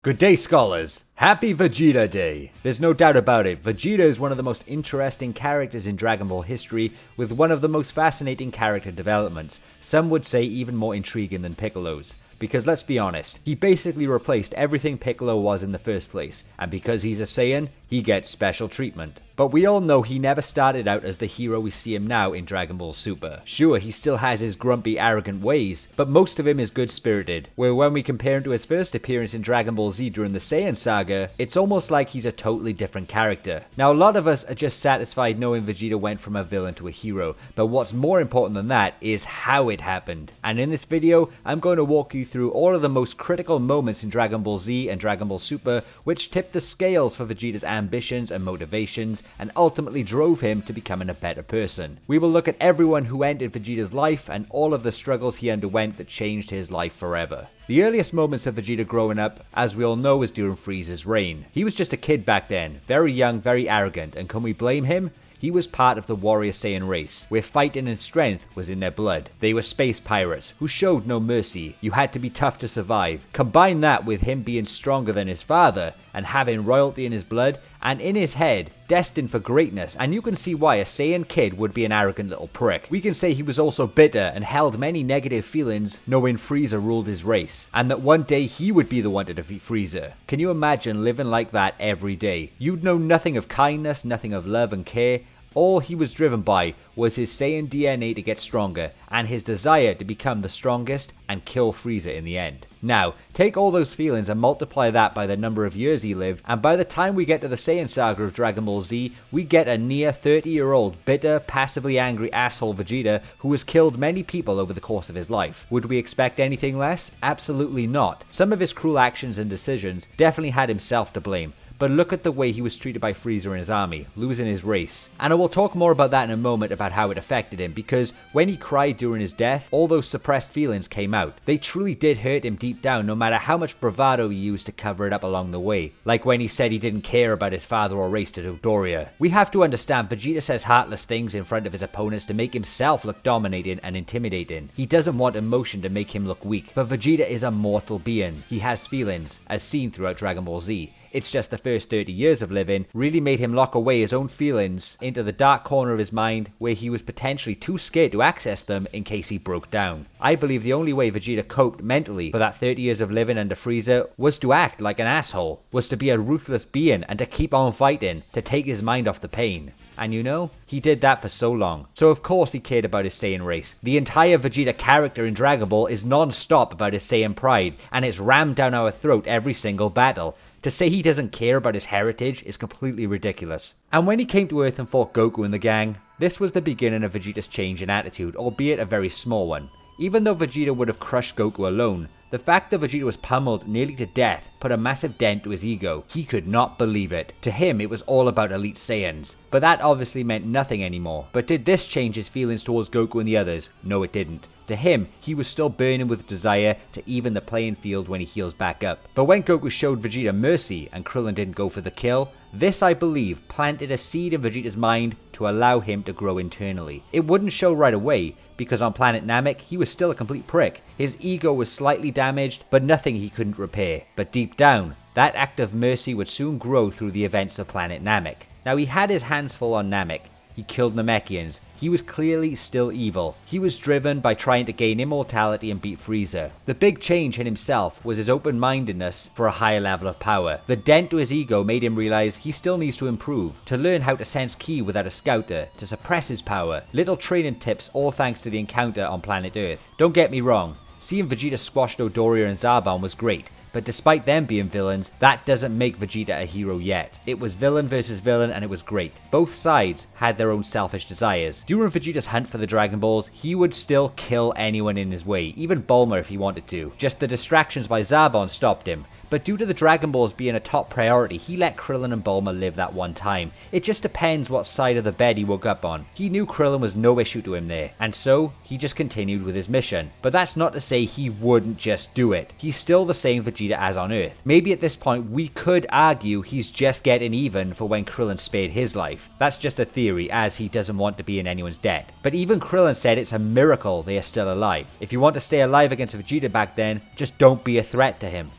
Good day, scholars! Happy Vegeta Day! There's no doubt about it, Vegeta is one of the most interesting characters in Dragon Ball history, with one of the most fascinating character developments, some would say even more intriguing than Piccolo's. Because let's be honest, he basically replaced everything Piccolo was in the first place, and because he's a Saiyan, he gets special treatment. But we all know he never started out as the hero we see him now in Dragon Ball Super. Sure, he still has his grumpy, arrogant ways, but most of him is good-spirited, where when we compare him to his first appearance in Dragon Ball Z during the Saiyan Saga, it's almost like he's a totally different character. Now, a lot of us are just satisfied knowing Vegeta went from a villain to a hero, but what's more important than that is how it happened. And in this video, I'm going to walk you through all of the most critical moments in Dragon Ball Z and Dragon Ball Super, which tipped the scales for Vegeta's ambitions and motivations, and ultimately drove him to becoming a better person. We will look at everyone who entered Vegeta's life and all of the struggles he underwent that changed his life forever. The earliest moments of Vegeta growing up, as we all know, was during Frieza's reign. He was just a kid back then, very young, very arrogant, and can we blame him? He was part of the warrior Saiyan race, where fighting and strength was in their blood. They were space pirates, who showed no mercy. You had to be tough to survive. Combine that with him being stronger than his father, and having royalty in his blood, and in his head, destined for greatness, and you can see why a Saiyan kid would be an arrogant little prick. We can say he was also bitter and held many negative feelings knowing Frieza ruled his race, and that one day he would be the one to defeat Frieza. Can you imagine living like that every day? You'd know nothing of kindness, nothing of love and care. All he was driven by was his Saiyan DNA to get stronger, and his desire to become the strongest and kill Frieza in the end. Now, take all those feelings and multiply that by the number of years he lived, and by the time we get to the Saiyan Saga of Dragon Ball Z, we get a near 30-year-old, bitter, passively angry asshole Vegeta who has killed many people over the course of his life. Would we expect anything less? Absolutely not. Some of his cruel actions and decisions definitely had himself to blame. But look at the way he was treated by Frieza and his army, losing his race. And I will talk more about that in a moment about how it affected him, because when he cried during his death, all those suppressed feelings came out. They truly did hurt him deep down, no matter how much bravado he used to cover it up along the way. Like when he said he didn't care about his father or race to Dodoria. We have to understand, Vegeta says heartless things in front of his opponents to make himself look dominating and intimidating. He doesn't want emotion to make him look weak, but Vegeta is a mortal being. He has feelings, as seen throughout Dragon Ball Z. It's just the first 30 years of living really made him lock away his own feelings into the dark corner of his mind where he was potentially too scared to access them in case he broke down. I believe the only way Vegeta coped mentally for that 30 years of living under Frieza was to act like an asshole, was to be a ruthless being and to keep on fighting, to take his mind off the pain. And you know, he did that for so long. So of course he cared about his Saiyan race. The entire Vegeta character in Dragon Ball is non-stop about his Saiyan pride, and it's rammed down our throat every single battle. To say he doesn't care about his heritage is completely ridiculous. And when he came to Earth and fought Goku and the gang, this was the beginning of Vegeta's change in attitude, albeit a very small one. Even though Vegeta would have crushed Goku alone, the fact that Vegeta was pummeled nearly to death put a massive dent to his ego. He could not believe it. To him, it was all about elite Saiyans. But that obviously meant nothing anymore. But did this change his feelings towards Goku and the others? No, it didn't. To him, he was still burning with desire to even the playing field when he heals back up. But when Goku showed Vegeta mercy and Krillin didn't go for the kill, this, I believe, planted a seed in Vegeta's mind to allow him to grow internally. It wouldn't show right away, because on planet Namek, he was still a complete prick. His ego was slightly damaged, but nothing he couldn't repair. But deep down, that act of mercy would soon grow through the events of planet Namek. Now, he had his hands full on Namek. He killed Namekians. He was clearly still evil. He was driven by trying to gain immortality and beat Frieza. The big change in himself was his open-mindedness for a higher level of power. The dent to his ego made him realize he still needs to improve, to learn how to sense ki without a scouter, to suppress his power. Little training tips, all thanks to the encounter on planet Earth. Don't get me wrong, seeing Vegeta squash Dodoria and Zarbon was great. But despite them being villains, that doesn't make Vegeta a hero yet. It was villain versus villain and it was great. Both sides had their own selfish desires. During Vegeta's hunt for the Dragon Balls, he would still kill anyone in his way, even Bulma if he wanted to. Just the distractions by Zarbon stopped him. But due to the Dragon Balls being a top priority, he let Krillin and Bulma live that one time. It just depends what side of the bed he woke up on. He knew Krillin was no issue to him there, and so he just continued with his mission. But that's not to say he wouldn't just do it. He's still the same Vegeta as on Earth. Maybe at this point we could argue he's just getting even for when Krillin spared his life. That's just a theory, as he doesn't want to be in anyone's debt. But even Krillin said it's a miracle they are still alive. If you want to stay alive against Vegeta back then, just don't be a threat to him.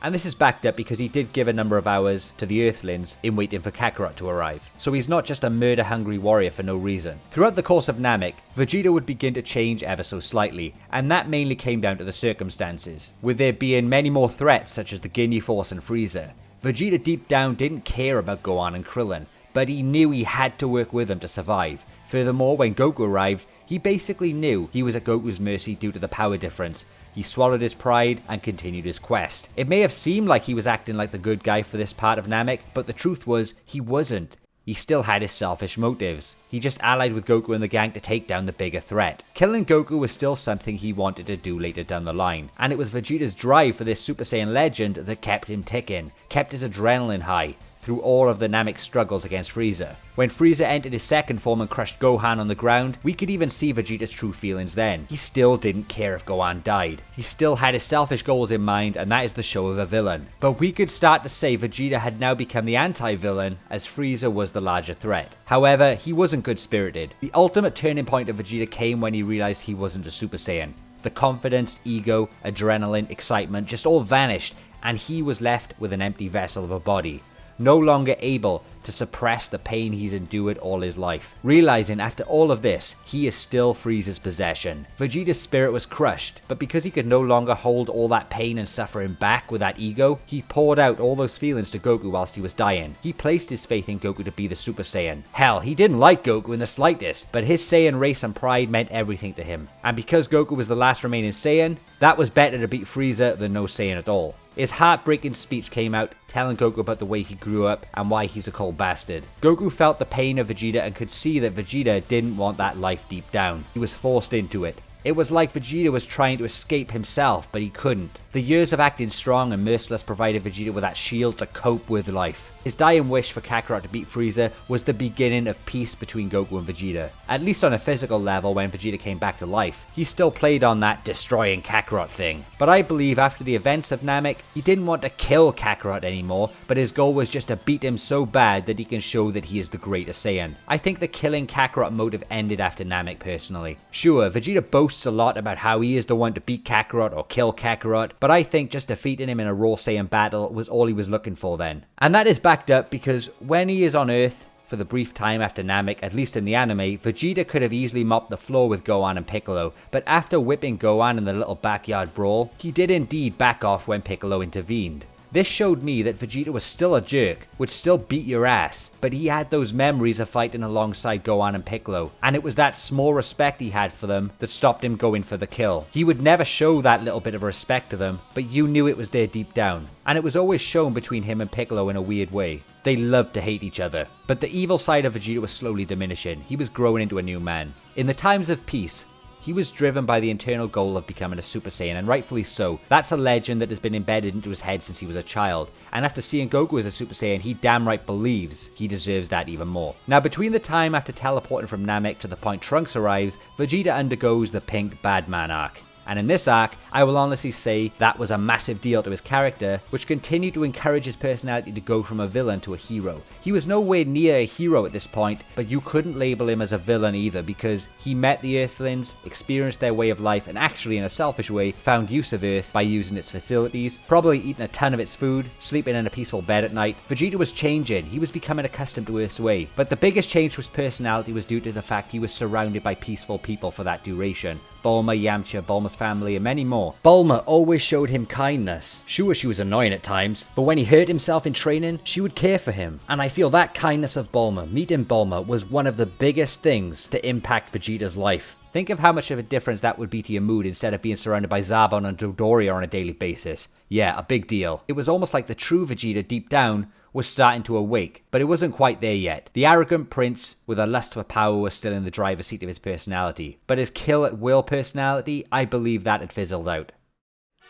And this is backed up because he did give a number of hours to the Earthlings in waiting for Kakarot to arrive. So he's not just a murder-hungry warrior for no reason. Throughout the course of Namek, Vegeta would begin to change ever so slightly, and that mainly came down to the circumstances, with there being many more threats such as the Ginyu Force and Frieza. Vegeta deep down didn't care about Gohan and Krillin, but he knew he had to work with them to survive. Furthermore, when Goku arrived, he basically knew he was at Goku's mercy due to the power difference. He swallowed his pride and continued his quest. It may have seemed like he was acting like the good guy for this part of Namek, but the truth was, he wasn't. He still had his selfish motives. He just allied with Goku and the gang to take down the bigger threat. Killing Goku was still something he wanted to do later down the line, and it was Vegeta's drive for this Super Saiyan legend that kept him ticking, kept his adrenaline high, through all of the Namek struggles against Frieza. When Frieza entered his second form and crushed Gohan on the ground, we could even see Vegeta's true feelings then. He still didn't care if Gohan died. He still had his selfish goals in mind, and that is the show of a villain. But we could start to say Vegeta had now become the anti-villain, as Frieza was the larger threat. However, he wasn't good-spirited. The ultimate turning point of Vegeta came when he realized he wasn't a Super Saiyan. The confidence, ego, adrenaline, excitement just all vanished, and he was left with an empty vessel of a body, no longer able to suppress the pain he's endured all his life. Realizing after all of this, he is still Frieza's possession. Vegeta's spirit was crushed, but because he could no longer hold all that pain and suffering back with that ego, he poured out all those feelings to Goku whilst he was dying. He placed his faith in Goku to be the Super Saiyan. Hell, he didn't like Goku in the slightest, but his Saiyan race and pride meant everything to him. And because Goku was the last remaining Saiyan, that was better to beat Frieza than no Saiyan at all. His heartbreaking speech came out, telling Goku about the way he grew up and why he's a cold bastard. Goku felt the pain of Vegeta and could see that Vegeta didn't want that life deep down. He was forced into it. It was like Vegeta was trying to escape himself, but he couldn't. The years of acting strong and merciless provided Vegeta with that shield to cope with life. His dying wish for Kakarot to beat Frieza was the beginning of peace between Goku and Vegeta. At least on a physical level, when Vegeta came back to life, he still played on that destroying Kakarot thing. But I believe after the events of Namek, he didn't want to kill Kakarot anymore, but his goal was just to beat him so bad that he can show that he is the greatest Saiyan. I think the killing Kakarot motive ended after Namek personally. Sure, Vegeta boasts a lot about how he is the one to beat Kakarot or kill Kakarot, but I think just defeating him in a raw Saiyan battle was all he was looking for then. And that is backed up because when he is on Earth, for the brief time after Namek, at least in the anime, Vegeta could have easily mopped the floor with Gohan and Piccolo, but after whipping Gohan in the little backyard brawl, he did indeed back off when Piccolo intervened. This showed me that Vegeta was still a jerk, would still beat your ass, but he had those memories of fighting alongside Gohan and Piccolo, and it was that small respect he had for them that stopped him going for the kill. He would never show that little bit of respect to them, but you knew it was there deep down, and it was always shown between him and Piccolo in a weird way. They loved to hate each other, but the evil side of Vegeta was slowly diminishing. He was growing into a new man. In the times of peace, he was driven by the internal goal of becoming a Super Saiyan, and rightfully so. That's a legend that has been embedded into his head since he was a child, and after seeing Goku as a Super Saiyan, he damn right believes he deserves that even more. Now, between the time after teleporting from Namek to the point Trunks arrives, Vegeta undergoes the Pink Bad Man arc. And in this arc, I will honestly say that was a massive deal to his character, which continued to encourage his personality to go from a villain to a hero. He was nowhere near a hero at this point, but you couldn't label him as a villain either because he met the Earthlings, experienced their way of life, and actually in a selfish way found use of Earth by using its facilities, probably eating a ton of its food, sleeping in a peaceful bed at night. Vegeta was changing, he was becoming accustomed to Earth's way, but the biggest change to his personality was due to the fact he was surrounded by peaceful people for that duration. Bulma, Yamcha, Bulma's family, and many more. Bulma always showed him kindness. Sure, she was annoying at times, but when he hurt himself in training, she would care for him. And I feel that kindness of Bulma, meeting Bulma, was one of the biggest things to impact Vegeta's life. Think of how much of a difference that would be to your mood instead of being surrounded by Zarbon and Dodoria on a daily basis. Yeah, a big deal. It was almost like the true Vegeta deep down was starting to awake, but it wasn't quite there yet. The arrogant prince with a lust for power was still in the driver's seat of his personality, but his kill-at-will personality, I believe that had fizzled out.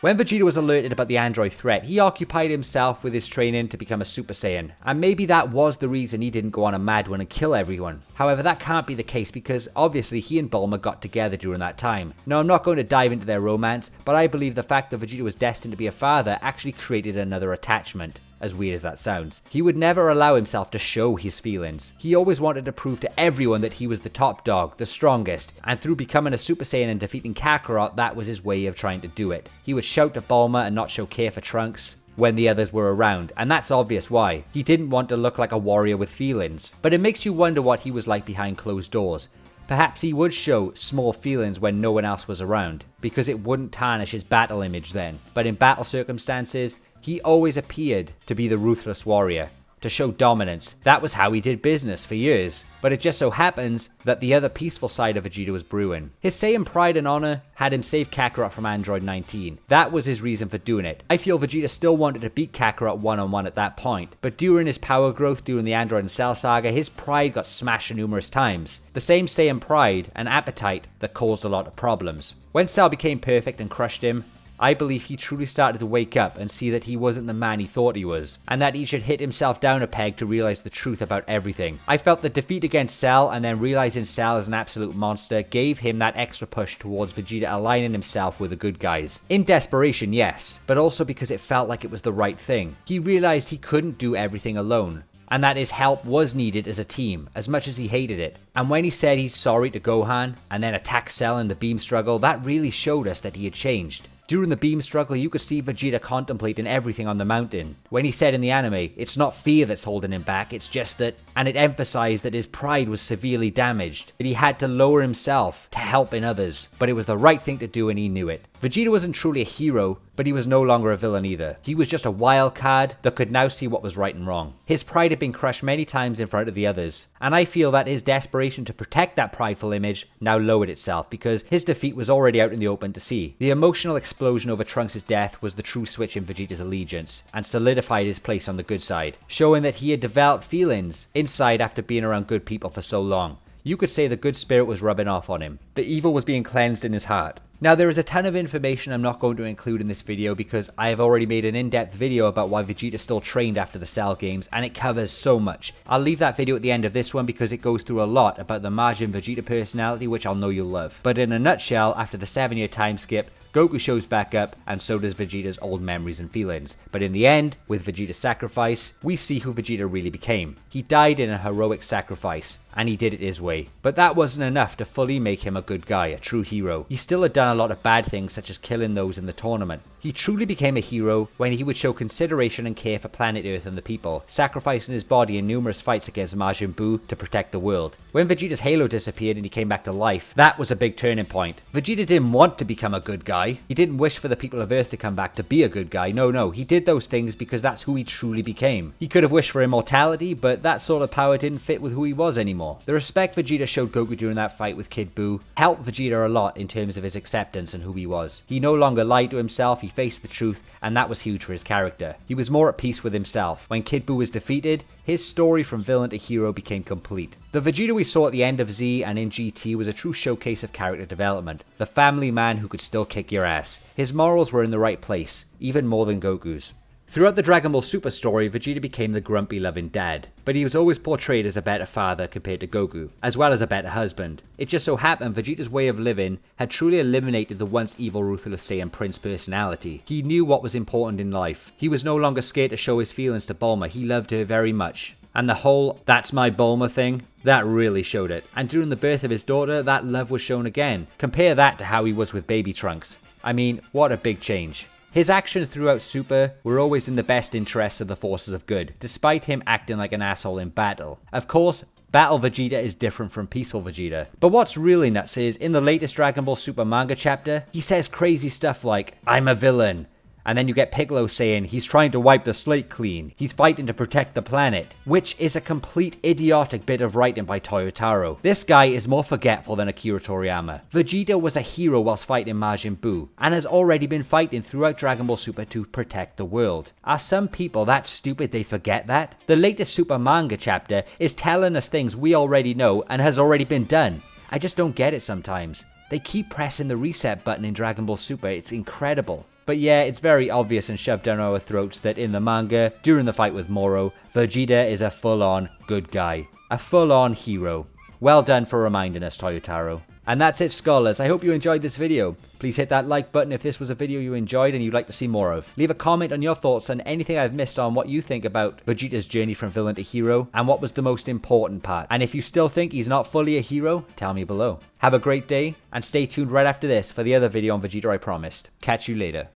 When Vegeta was alerted about the android threat, he occupied himself with his training to become a Super Saiyan, and maybe that was the reason he didn't go on a mad one and kill everyone. However, that can't be the case because obviously he and Bulma got together during that time. Now, I'm not going to dive into their romance, but I believe the fact that Vegeta was destined to be a father actually created another attachment. As weird as that sounds. He would never allow himself to show his feelings. He always wanted to prove to everyone that he was the top dog, the strongest, and through becoming a Super Saiyan and defeating Kakarot, that was his way of trying to do it. He would shout at Bulma and not show care for Trunks. when the others were around, and that's obvious why. He didn't want to look like a warrior with feelings. But it makes you wonder what he was like behind closed doors. Perhaps he would show small feelings when no one else was around, because it wouldn't tarnish his battle image then. But in battle circumstances, he always appeared to be the ruthless warrior, to show dominance. That was how he did business for years. But it just so happens that the other peaceful side of Vegeta was brewing. His Saiyan pride and honor had him save Kakarot from Android 19. That was his reason for doing it. I feel Vegeta still wanted to beat Kakarot one-on-one at that point, but during his power growth during the Android and Cell Saga, his pride got smashed numerous times. The same Saiyan pride and appetite that caused a lot of problems. When Cell became perfect and crushed him, I believe he truly started to wake up and see that he wasn't the man he thought he was, and that he should hit himself down a peg to realize the truth about everything. I felt the defeat against Cell and then realizing Cell is an absolute monster gave him that extra push towards Vegeta aligning himself with the good guys. In desperation, yes, but also because it felt like it was the right thing. He realized he couldn't do everything alone, and that his help was needed as a team, as much as he hated it. And when he said he's sorry to Gohan, and then attacked Cell in the beam struggle, that really showed us that he had changed. During the beam struggle, you could see Vegeta contemplating everything on the mountain. When he said in the anime, it's not fear that's holding him back, it's just that, and it emphasized that his pride was severely damaged, that he had to lower himself to help in others. But it was the right thing to do and he knew it. Vegeta wasn't truly a hero, but he was no longer a villain either. He was just a wild card that could now see what was right and wrong. His pride had been crushed many times in front of the others, and I feel that his desperation to protect that prideful image now lowered itself because his defeat was already out in the open to see. The emotional explosion over Trunks' death was the true switch in Vegeta's allegiance, and solidified his place on the good side, showing that he had developed feelings inside after being around good people for so long. You could say the good spirit was rubbing off on him. The evil was being cleansed in his heart. Now there is a ton of information I'm not going to include in this video because I have already made an in-depth video about why Vegeta still trained after the Cell games and it covers so much. I'll leave that video at the end of this one because it goes through a lot about the Majin Vegeta personality which I'll know you'll love. But in a nutshell, after the 7-year time skip, Goku shows back up, and so does Vegeta's old memories and feelings. But in the end, with Vegeta's sacrifice, we see who Vegeta really became. He died in a heroic sacrifice, and he did it his way. But that wasn't enough to fully make him a good guy, a true hero. He still had done a lot of bad things, such as killing those in the tournament. He truly became a hero when he would show consideration and care for planet Earth and the people, sacrificing his body in numerous fights against Majin Buu to protect the world. When Vegeta's halo disappeared and he came back to life, that was a big turning point. Vegeta didn't want to become a good guy. He didn't wish for the people of Earth to come back to be a good guy. No, he did those things because that's who he truly became. He could have wished for immortality, but that sort of power didn't fit with who he was anymore. The respect Vegeta showed Goku during that fight with Kid Buu helped Vegeta a lot in terms of his acceptance and who he was. He no longer lied to himself, he faced the truth, and that was huge for his character. He was more at peace with himself. When Kid Buu was defeated, his story from villain to hero became complete. The Vegeta we saw at the end of Z and in GT was a true showcase of character development. The family man who could still kick your ass. His morals were in the right place, even more than Goku's. Throughout the Dragon Ball Super story, Vegeta became the grumpy, loving dad, but he was always portrayed as a better father compared to Goku, as well as a better husband. It just so happened Vegeta's way of living had truly eliminated the once evil ruthless Saiyan Prince personality. He knew what was important in life. He was no longer scared to show his feelings to Bulma. He loved her very much. And the whole "that's my Bulma" thing, that really showed it. And during the birth of his daughter, that love was shown again. Compare that to how he was with baby Trunks. I mean, what a big change. His actions throughout Super were always in the best interests of the forces of good, despite him acting like an asshole in battle. Of course, Battle Vegeta is different from Peaceful Vegeta. But what's really nuts is, in the latest Dragon Ball Super manga chapter, he says crazy stuff like, "I'm a villain." And then you get Piccolo saying he's trying to wipe the slate clean. He's fighting to protect the planet. Which is a complete idiotic bit of writing by Toyotaro. This guy is more forgetful than Akira Toriyama. Vegeta was a hero whilst fighting Majin Buu, and has already been fighting throughout Dragon Ball Super to protect the world. Are some people that stupid they forget that? The latest Super manga chapter is telling us things we already know and has already been done. I just don't get it sometimes. They keep pressing the reset button in Dragon Ball Super, it's incredible. But yeah, it's very obvious and shoved down our throats that in the manga, during the fight with Moro, Vegeta is a full-on good guy. A full-on hero. Well done for reminding us, Toyotaro. And that's it, scholars. I hope you enjoyed this video. Please hit that like button if this was a video you enjoyed and you'd like to see more of. Leave a comment on your thoughts on anything I've missed on what you think about Vegeta's journey from villain to hero and what was the most important part. And if you still think he's not fully a hero, tell me below. Have a great day and stay tuned right after this for the other video on Vegeta I promised. Catch you later.